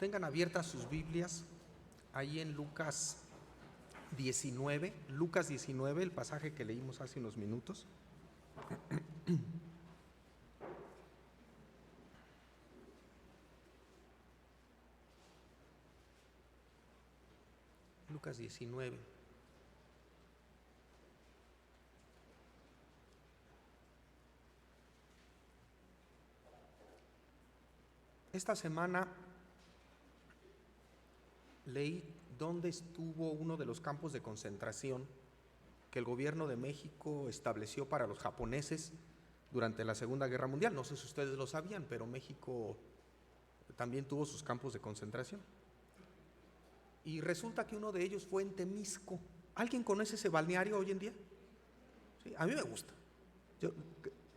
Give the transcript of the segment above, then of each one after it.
Tengan abiertas sus Biblias ahí en Lucas 19, el pasaje que leímos hace unos minutos. Lucas 19. Esta semana leí dónde estuvo uno de los campos de concentración que el gobierno de México estableció para los japoneses durante la Segunda Guerra Mundial. No sé si ustedes lo sabían, pero México también tuvo sus campos de concentración. Y resulta que uno de ellos fue en Temisco. ¿Alguien conoce ese balneario hoy en día? Sí, a mí me gusta.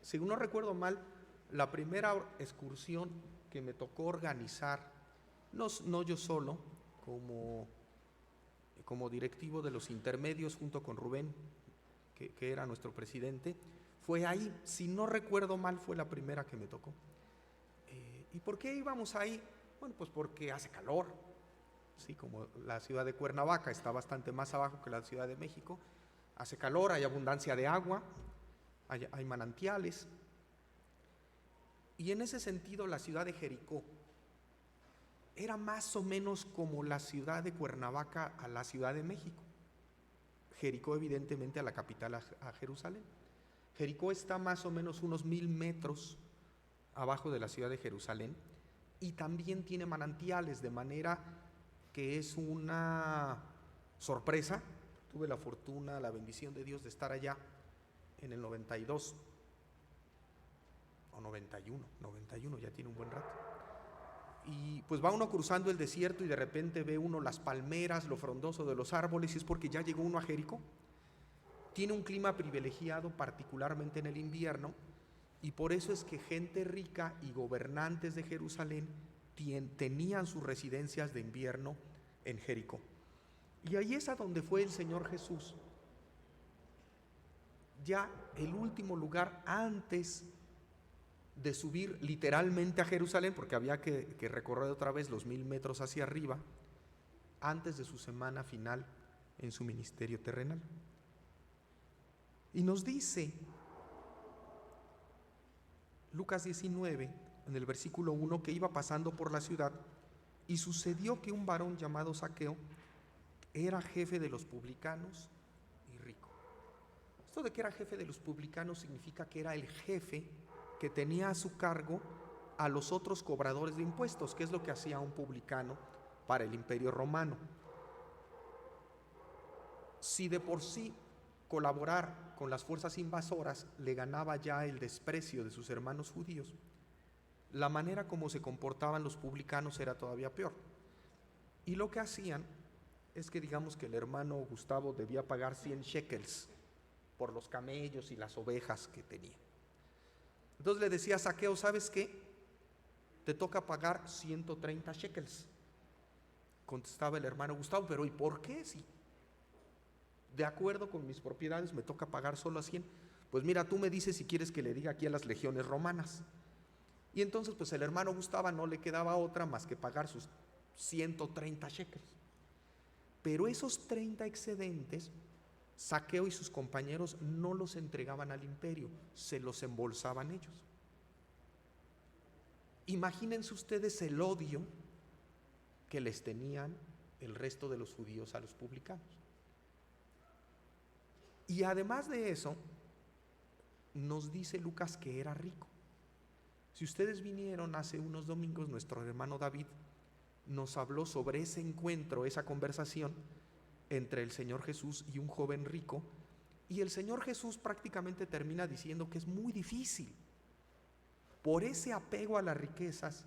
Si no recuerdo mal, la primera excursión que me tocó organizar, no yo solo, como directivo de los intermedios junto con Rubén, que era nuestro presidente, fue ahí. Si no recuerdo mal, fue la primera que me tocó. ¿Y por qué íbamos ahí? Bueno, pues porque hace calor. Sí, como la ciudad de Cuernavaca está bastante más abajo que la Ciudad de México, hace calor, hay abundancia de agua, hay manantiales. Y en ese sentido, la ciudad de Jericó era más o menos como la ciudad de Cuernavaca a la Ciudad de México. Jericó, evidentemente, a la capital, a Jerusalén. Jericó está más o menos unos 1000 metros abajo de la ciudad de Jerusalén y también tiene manantiales, de manera que es una sorpresa. Tuve la fortuna, la bendición de Dios de estar allá en el 92 o 91, ya tiene un buen rato. Y pues va uno cruzando el desierto y de repente ve uno las palmeras, lo frondoso de los árboles, y es porque ya llegó uno a Jericó. Tiene un clima privilegiado, particularmente en el invierno, y por eso es que gente rica y gobernantes de Jerusalén tenían sus residencias de invierno en Jericó. Y ahí es a donde fue el Señor Jesús, ya el último lugar antes de subir literalmente a Jerusalén, porque había que recorrer otra vez los 1000 metros hacia arriba, antes de su semana final en su ministerio terrenal. Y nos dice Lucas 19, en el versículo 1, que iba pasando por la ciudad y sucedió que un varón llamado Zaqueo era jefe de los publicanos y rico. Esto de que era jefe de los publicanos significa que era el jefe que tenía a su cargo a los otros cobradores de impuestos, que es lo que hacía un publicano para el Imperio Romano. Si de por sí colaborar con las fuerzas invasoras le ganaba ya el desprecio de sus hermanos judíos, la manera como se comportaban los publicanos era todavía peor. Y lo que hacían es que, digamos que el hermano Gustavo debía pagar 100 shekels por los camellos y las ovejas que tenía. Entonces le decía a Zaqueo: ¿sabes qué? Te toca pagar 130 shekels. Contestaba el hermano Gustavo: pero ¿y por qué? Si de acuerdo con mis propiedades me toca pagar solo a 100. Pues mira, tú me dices si quieres que le diga aquí a las legiones romanas. Y entonces pues el hermano Gustavo no le quedaba otra más que pagar sus 130 shekels. Pero esos 30 excedentes, Zaqueo y sus compañeros no los entregaban al imperio, se los embolsaban ellos. Imagínense ustedes el odio que les tenían el resto de los judíos a los publicanos. Y además de eso, nos dice Lucas que era rico. Si ustedes vinieron hace unos domingos, nuestro hermano David nos habló sobre ese encuentro, esa conversación entre el Señor Jesús y un joven rico, y el Señor Jesús prácticamente termina diciendo que es muy difícil, por ese apego a las riquezas,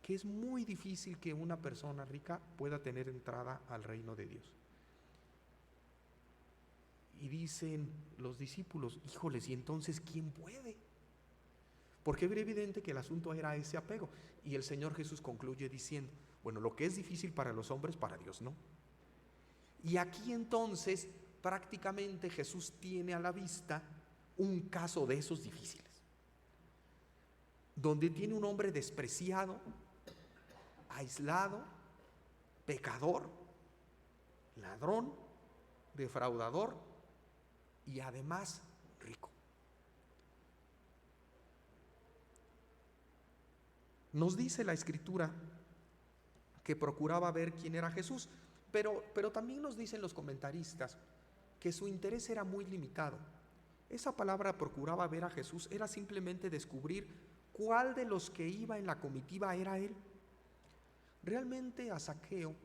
que es muy difícil que una persona rica pueda tener entrada al reino de Dios. Y dicen los discípulos: híjoles, ¿y entonces quién puede? Porque era evidente que el asunto era ese apego. Y el Señor Jesús concluye diciendo: bueno, lo que es difícil para los hombres, para Dios no. Y aquí entonces prácticamente Jesús tiene a la vista un caso de esos difíciles, donde tiene un hombre despreciado, aislado, pecador, ladrón, defraudador y además rico. Nos dice la Escritura que procuraba ver quién era Jesús, pero también nos dicen los comentaristas que su interés era muy limitado. Esa palabra procuraba ver a Jesús era simplemente descubrir cuál de los que iba en la comitiva era él. Realmente a Zaqueo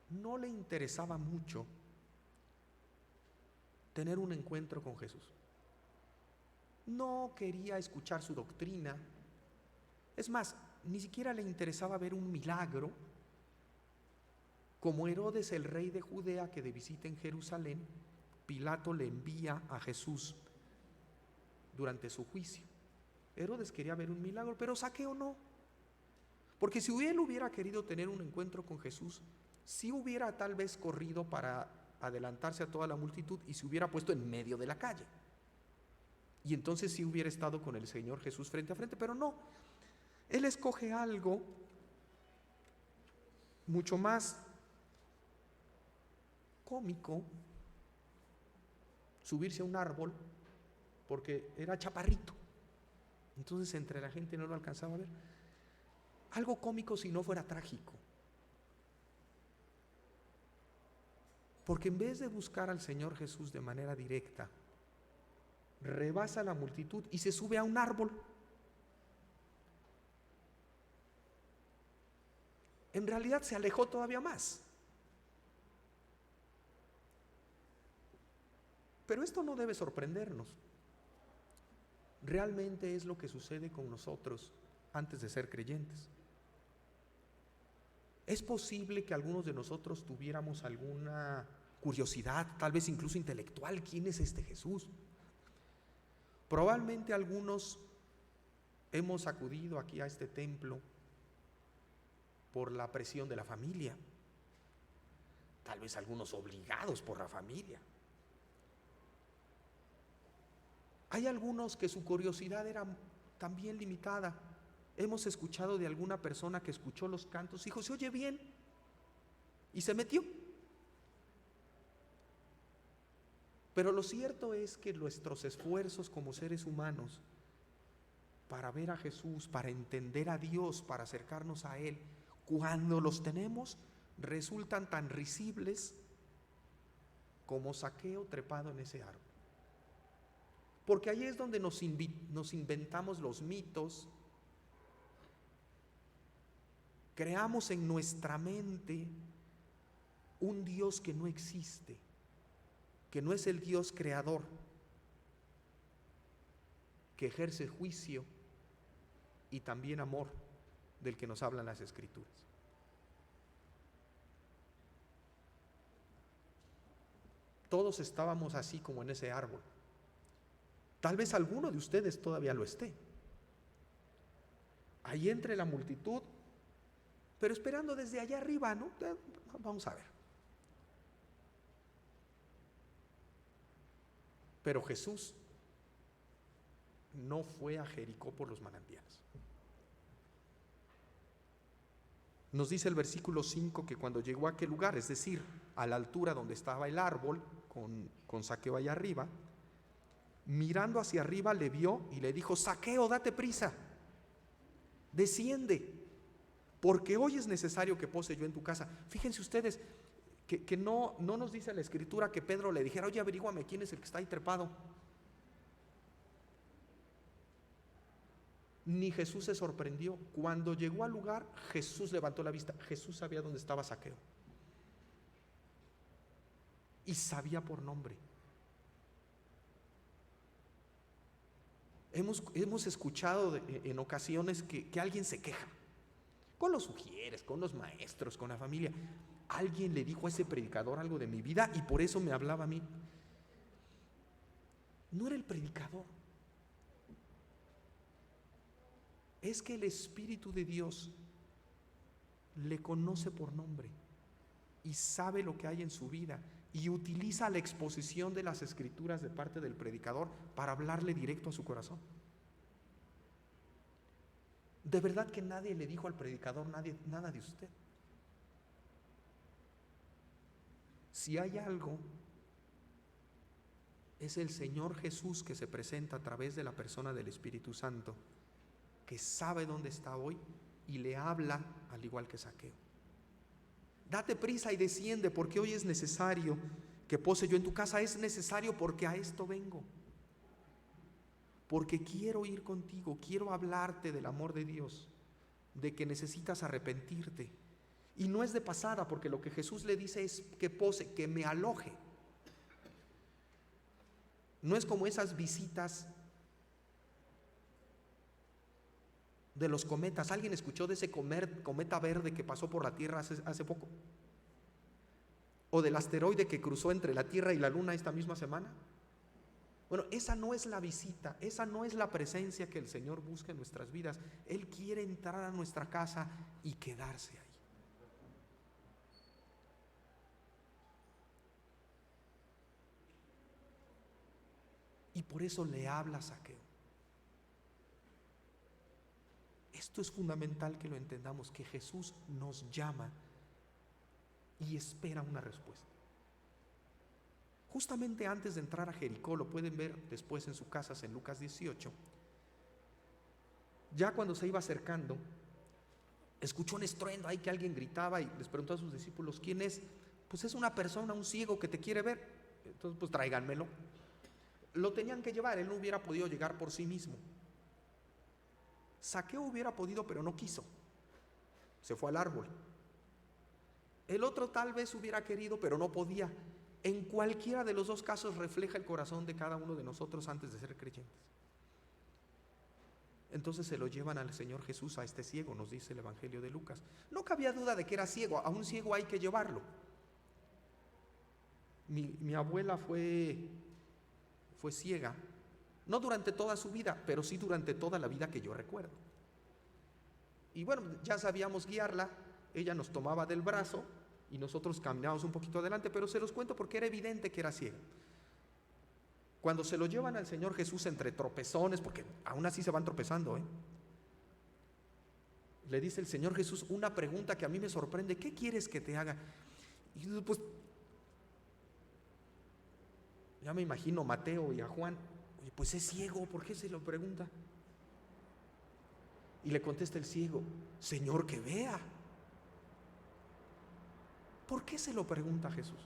no le interesaba mucho tener un encuentro con Jesús. No quería escuchar su doctrina. Es más, ni siquiera le interesaba ver un milagro, como Herodes, el rey de Judea, que de visita en Jerusalén, Pilato le envía a Jesús durante su juicio. Herodes quería ver un milagro, pero Zaqueo no. Porque si él hubiera querido tener un encuentro con Jesús, sí hubiera tal vez corrido para adelantarse a toda la multitud y se hubiera puesto en medio de la calle. Y entonces sí hubiera estado con el Señor Jesús frente a frente, pero no. Él escoge algo mucho más cómico, subirse a un árbol, porque era chaparrito. Entonces entre la gente no lo alcanzaba a ver. Algo cómico si no fuera trágico. Porque en vez de buscar al Señor Jesús de manera directa, rebasa la multitud y se sube a un árbol. En realidad se alejó todavía más. Pero esto no debe sorprendernos. Realmente es lo que sucede con nosotros antes de ser creyentes. Es posible que algunos de nosotros tuviéramos alguna curiosidad, tal vez incluso intelectual. ¿Quién es este Jesús? Probablemente algunos hemos acudido aquí a este templo por la presión de la familia, tal vez algunos obligados por la familia. Hay algunos que su curiosidad era también limitada. Hemos escuchado de alguna persona que escuchó los cantos, dijo, se oye bien, y se metió. Pero lo cierto es que nuestros esfuerzos como seres humanos para ver a Jesús, para entender a Dios, para acercarnos a Él, cuando los tenemos, resultan tan risibles como Zaqueo trepado en ese árbol. Porque ahí es donde nos inventamos los mitos, creamos en nuestra mente un Dios que no existe, que no es el Dios creador, que ejerce juicio y también amor, del que nos hablan las Escrituras. Todos estábamos así como en ese árbol. Tal vez alguno de ustedes todavía lo esté. Ahí entre la multitud, pero esperando desde allá arriba, ¿no? Vamos a ver. Pero Jesús no fue a Jericó por los manantiales. Nos dice el versículo 5 que cuando llegó a aquel lugar, es decir, a la altura donde estaba el árbol, con Zaqueo allá arriba, mirando hacia arriba le vio y le dijo, Zaqueo, date prisa, desciende, porque hoy es necesario que pose yo en tu casa. Fíjense ustedes que no nos dice la Escritura que Pedro le dijera, oye, averíguame quién es el que está ahí trepado. Ni Jesús se sorprendió. Cuando llegó al lugar, Jesús levantó la vista. Jesús sabía dónde estaba Zaqueo y sabía por nombre. Hemos escuchado en ocasiones que alguien se queja con los sugieres, con los maestros, con la familia. Alguien le dijo a ese predicador algo de mi vida y por eso me hablaba a mí. No era el predicador. Es que el Espíritu de Dios le conoce por nombre y sabe lo que hay en su vida y utiliza la exposición de las Escrituras de parte del predicador para hablarle directo a su corazón. De verdad que nadie le dijo al predicador nada de usted. Si hay algo, es el Señor Jesús que se presenta a través de la persona del Espíritu Santo, que sabe dónde está hoy y le habla al igual que Zaqueo. Date prisa y desciende, porque hoy es necesario que pose yo en tu casa. Es necesario porque a esto vengo. Porque quiero ir contigo, quiero hablarte del amor de Dios, de que necesitas arrepentirte. Y no es de pasada, porque lo que Jesús le dice es que pose, que me aloje. No es como esas visitas de los cometas. ¿Alguien escuchó de ese cometa verde que pasó por la Tierra hace poco? ¿O del asteroide que cruzó entre la Tierra y la Luna esta misma semana? Bueno, esa no es la visita, esa no es la presencia que el Señor busca en nuestras vidas. Él quiere entrar a nuestra casa y quedarse ahí. Y por eso le habla a Zaqueo. Esto es fundamental que lo entendamos, que Jesús nos llama y espera una respuesta. Justamente antes de entrar a Jericó, lo pueden ver después en sus casas en Lucas 18, ya cuando se iba acercando, escuchó un estruendo ahí que alguien gritaba y les preguntó a sus discípulos: ¿quién es? Pues es una persona, un ciego que te quiere ver. Entonces pues tráiganmelo. Lo tenían que llevar, él no hubiera podido llegar por sí mismo. Zaqueo hubiera podido, pero no quiso, se fue al árbol. El otro tal vez hubiera querido, pero no podía. En cualquiera de los dos casos refleja el corazón de cada uno de nosotros antes de ser creyentes. Entonces se lo llevan al Señor Jesús, a este ciego, nos dice el Evangelio de Lucas. No cabía duda de que era ciego, a un ciego hay que llevarlo. Mi abuela fue ciega, no durante toda su vida, pero sí durante toda la vida que yo recuerdo. Y bueno, ya sabíamos guiarla, ella nos tomaba del brazo y nosotros caminábamos un poquito adelante, pero se los cuento porque era evidente que era ciego. Cuando se lo llevan al Señor Jesús entre tropezones, porque aún así se van tropezando, le dice el Señor Jesús una pregunta que a mí me sorprende: ¿qué quieres que te haga? Y pues ya me imagino Mateo y a Juan: oye, pues es ciego, ¿por qué se lo pregunta? Y le contesta el ciego: Señor, que vea. ¿Por qué se lo pregunta Jesús?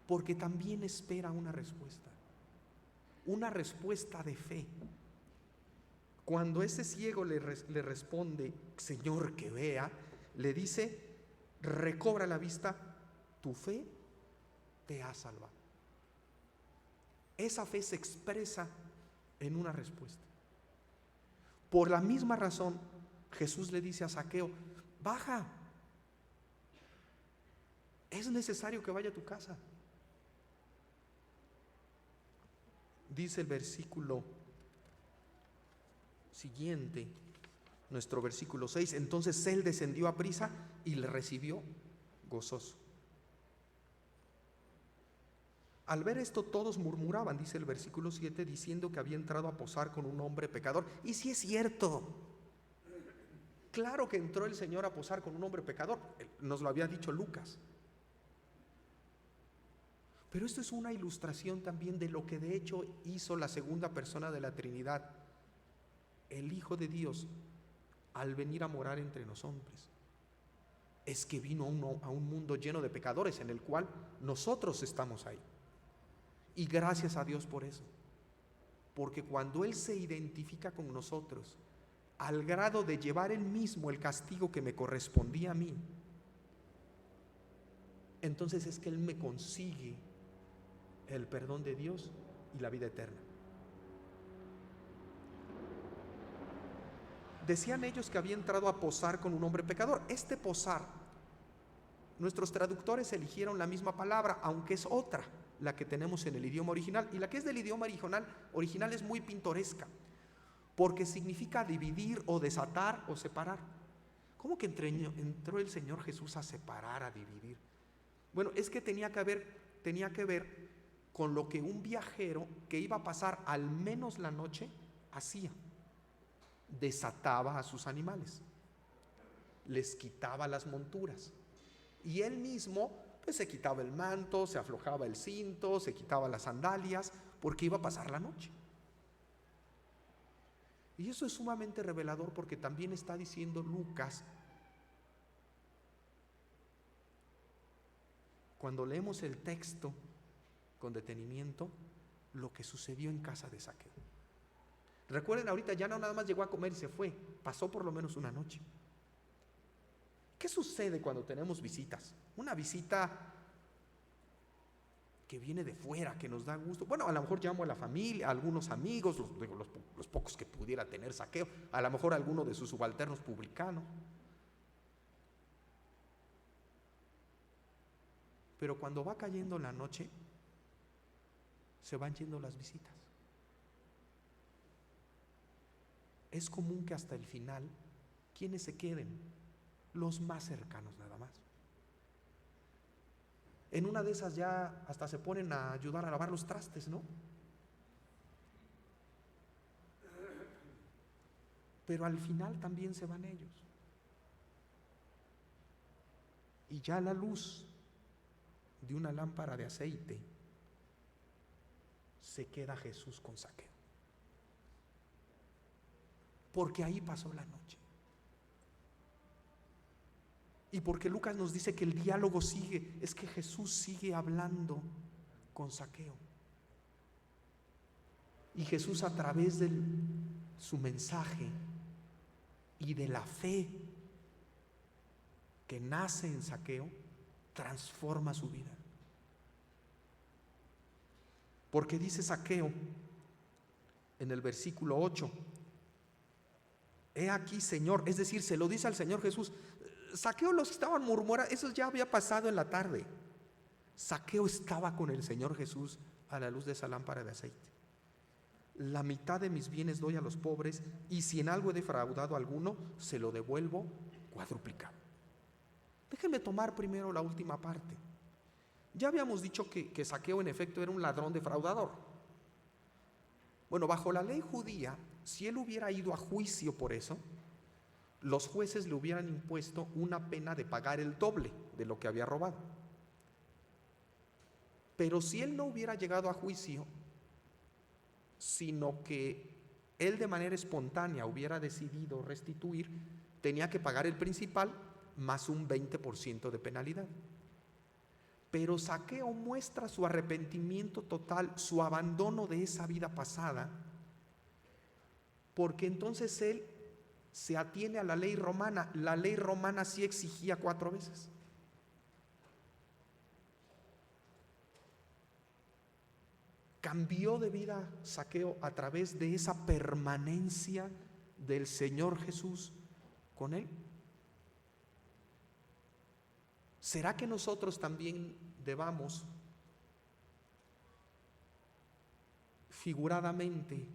Porque también espera una respuesta de fe. Cuando ese ciego le responde: Señor, que vea, le dice: recobra la vista, tu fe te ha salvado. Esa fe se expresa en una respuesta. Por la misma razón, Jesús le dice a Zaqueo: baja, es necesario que vaya a tu casa. Dice el versículo siguiente, nuestro versículo 6: entonces él descendió a prisa y le recibió gozoso. Al ver esto todos murmuraban, dice el versículo 7, diciendo que había entrado a posar con un hombre pecador. Y sí es cierto, claro que entró el Señor a posar con un hombre pecador, nos lo había dicho Lucas. Pero esto es una ilustración también de lo que de hecho hizo la segunda persona de la Trinidad, el Hijo de Dios, al venir a morar entre los hombres. Es que vino a un mundo lleno de pecadores, en el cual nosotros estamos ahí. Y gracias a Dios por eso, porque cuando Él se identifica con nosotros, al grado de llevar Él mismo el castigo que me correspondía a mí, entonces es que Él me consigue el perdón de Dios y la vida eterna. Decían ellos que había entrado a posar con un hombre pecador. Este posar, nuestros traductores eligieron la misma palabra, aunque es otra la que tenemos en el idioma original, y la que es del idioma original es muy pintoresca, porque significa dividir o desatar o separar. ¿Cómo que entró el Señor Jesús a separar, a dividir? Bueno, es que tenía que ver con lo que un viajero que iba a pasar al menos la noche hacía? Desataba a sus animales, les quitaba las monturas y él mismo pues se quitaba el manto, se aflojaba el cinto, se quitaba las sandalias, porque iba a pasar la noche. Y eso es sumamente revelador, porque también está diciendo Lucas, cuando leemos el texto con detenimiento, lo que sucedió en casa de Zaqueo. Recuerden, ahorita ya no nada más llegó a comer y se fue, pasó por lo menos una noche. ¿Qué sucede cuando tenemos visitas? Una visita que viene de fuera, que nos da gusto. Bueno, a lo mejor llamo a la familia, a algunos amigos, los pocos que pudiera tener Zaqueo, a lo mejor alguno de sus subalternos publicanos. Pero cuando va cayendo la noche, se van yendo las visitas. Es común que hasta el final, ¿quiénes se queden? Los más cercanos nada más. En una de esas ya hasta se ponen a ayudar a lavar los trastes, ¿no? Pero al final también se van ellos. Y ya la luz de una lámpara de aceite se queda Jesús con Zaqueo. Porque ahí pasó la noche. Y porque Lucas nos dice que el diálogo sigue, es que Jesús sigue hablando con Zaqueo. Y Jesús, a través de su mensaje y de la fe que nace en Zaqueo, transforma su vida. Porque dice Zaqueo en el versículo 8, he aquí, Señor, es decir, se lo dice al Señor Jesús. Zaqueo los estaban murmurando, eso ya había pasado en la tarde. Zaqueo estaba con el Señor Jesús a la luz de esa lámpara de aceite. La mitad de mis bienes doy a los pobres, y si en algo he defraudado a alguno, se lo devuelvo cuadruplicado. Déjenme tomar primero la última parte. Ya habíamos dicho que Zaqueo en efecto era un ladrón defraudador. Bueno, bajo la ley judía, si él hubiera ido a juicio por eso, los jueces le hubieran impuesto una pena de pagar el doble de lo que había robado. Pero si él no hubiera llegado a juicio, sino que él de manera espontánea hubiera decidido restituir, tenía que pagar el principal más un 20% de penalidad. Pero Zaqueo muestra su arrepentimiento total, su abandono de esa vida pasada, porque entonces él se atiene a la ley romana. La ley romana sí exigía 4 veces. Cambió de vida Zaqueo a través de esa permanencia del Señor Jesús con él. ¿Será que nosotros también debamos, figuradamente,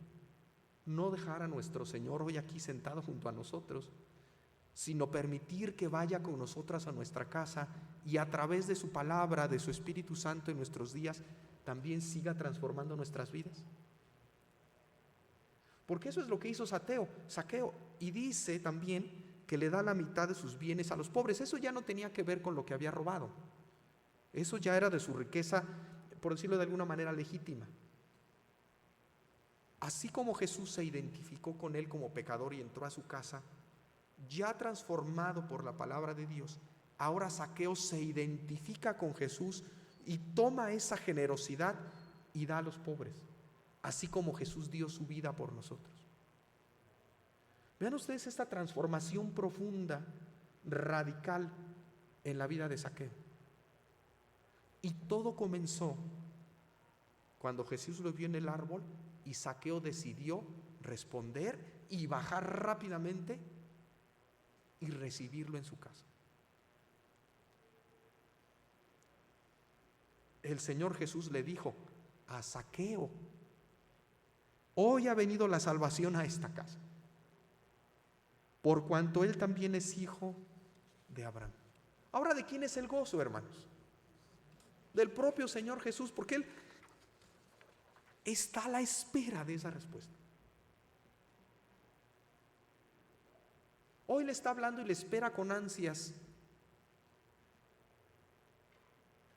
no dejar a nuestro Señor hoy aquí sentado junto a nosotros, sino permitir que vaya con nosotras a nuestra casa y a través de su palabra, de su Espíritu Santo en nuestros días, también siga transformando nuestras vidas? Porque eso es lo que hizo Zaqueo, y dice también que le da la mitad de sus bienes a los pobres. Eso ya no tenía que ver con lo que había robado, eso ya era de su riqueza, por decirlo de alguna manera, legítima. Así como Jesús se identificó con él como pecador y entró a su casa, ya transformado por la palabra de Dios, ahora Zaqueo se identifica con Jesús y toma esa generosidad y da a los pobres, así como Jesús dio su vida por nosotros. Vean ustedes esta transformación profunda, radical en la vida de Zaqueo. Y todo comenzó cuando Jesús lo vio en el árbol y Zaqueo decidió responder y bajar rápidamente y recibirlo en su casa. El Señor Jesús le dijo a Zaqueo: hoy ha venido la salvación a esta casa, por cuanto él también es hijo de Abraham. Ahora, ¿de quién es el gozo, hermanos? Del propio Señor Jesús, porque él está a la espera de esa respuesta. Hoy le está hablando y le espera con ansias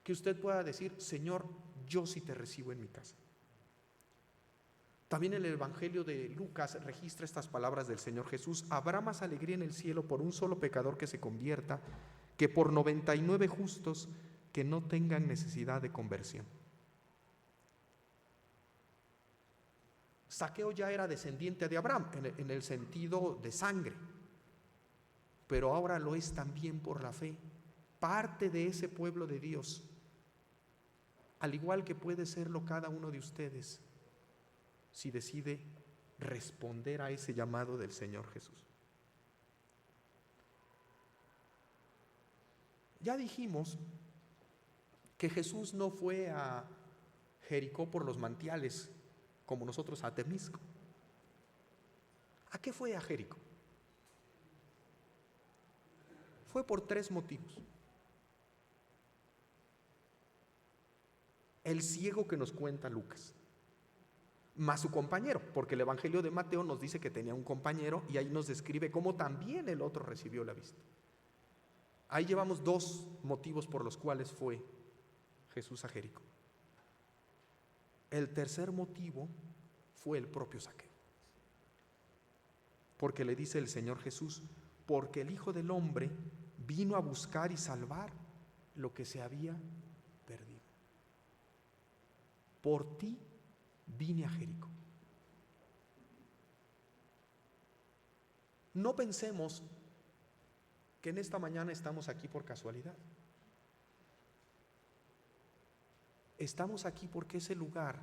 que usted pueda decir: Señor, yo sí te recibo en mi casa. También el Evangelio de Lucas registra estas palabras del Señor Jesús: habrá más alegría en el cielo por un solo pecador que se convierta que por 99 justos que no tengan necesidad de conversión. Zaqueo ya era descendiente de Abraham en el sentido de sangre, pero ahora lo es también por la fe, parte de ese pueblo de Dios, al igual que puede serlo cada uno de ustedes si decide responder a ese llamado del Señor Jesús. Ya dijimos que Jesús no fue a Jericó por los manantiales como nosotros a Temisco. ¿A qué fue a Jericó? Fue por 3 motivos. El ciego que nos cuenta Lucas, más su compañero, porque el Evangelio de Mateo nos dice que tenía un compañero y ahí nos describe cómo también el otro recibió la vista. Ahí llevamos 2 motivos por los cuales fue Jesús a Jericó. El tercer motivo fue el propio Zaqueo, porque le dice el Señor Jesús: porque el Hijo del Hombre vino a buscar y salvar lo que se había perdido. Por ti vine a Jericó. No pensemos que en esta mañana estamos aquí por casualidad. Estamos aquí porque es el lugar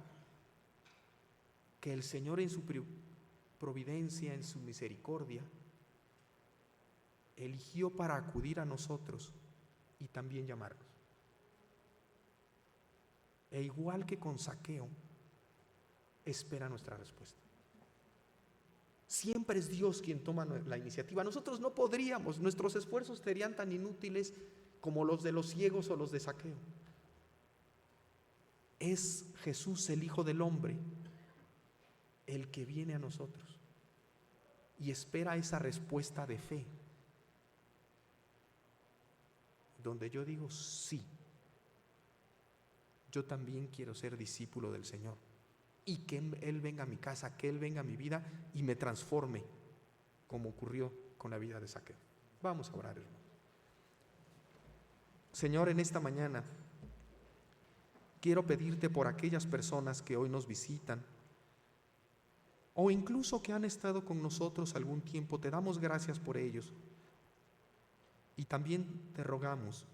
que el Señor en su providencia, en su misericordia, eligió para acudir a nosotros y también llamarnos. E igual que con Zaqueo, espera nuestra respuesta. Siempre es Dios quien toma la iniciativa. Nosotros no podríamos, nuestros esfuerzos serían tan inútiles como los de los ciegos o los de Zaqueo. Es Jesús, el Hijo del Hombre, el que viene a nosotros y espera esa respuesta de fe, donde yo digo: sí, yo también quiero ser discípulo del Señor, y que Él venga a mi casa, que Él venga a mi vida y me transforme, como ocurrió con la vida de Zaqueo. Vamos a orar, hermanos. Señor, en esta mañana quiero pedirte por aquellas personas que hoy nos visitan o incluso que han estado con nosotros algún tiempo. Te damos gracias por ellos y también te rogamos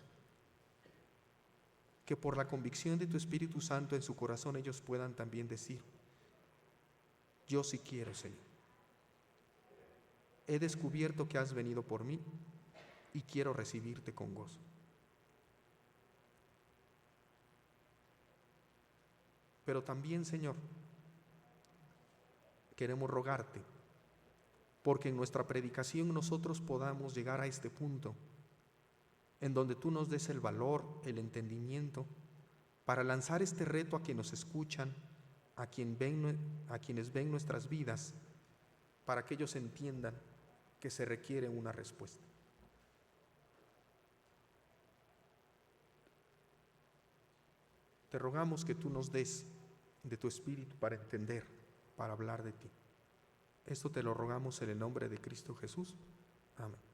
que por la convicción de tu Espíritu Santo en su corazón ellos puedan también decir: yo sí quiero, Señor. He descubierto que has venido por mí y quiero recibirte con gozo. Pero también, Señor, queremos rogarte porque en nuestra predicación nosotros podamos llegar a este punto en donde tú nos des el valor, el entendimiento para lanzar este reto a quienes nos escuchan, a quienes ven nuestras vidas, para que ellos entiendan que se requiere una respuesta. Te rogamos que tú nos des de tu Espíritu para entender, para hablar de ti. Esto te lo rogamos en el nombre de Cristo Jesús. Amén.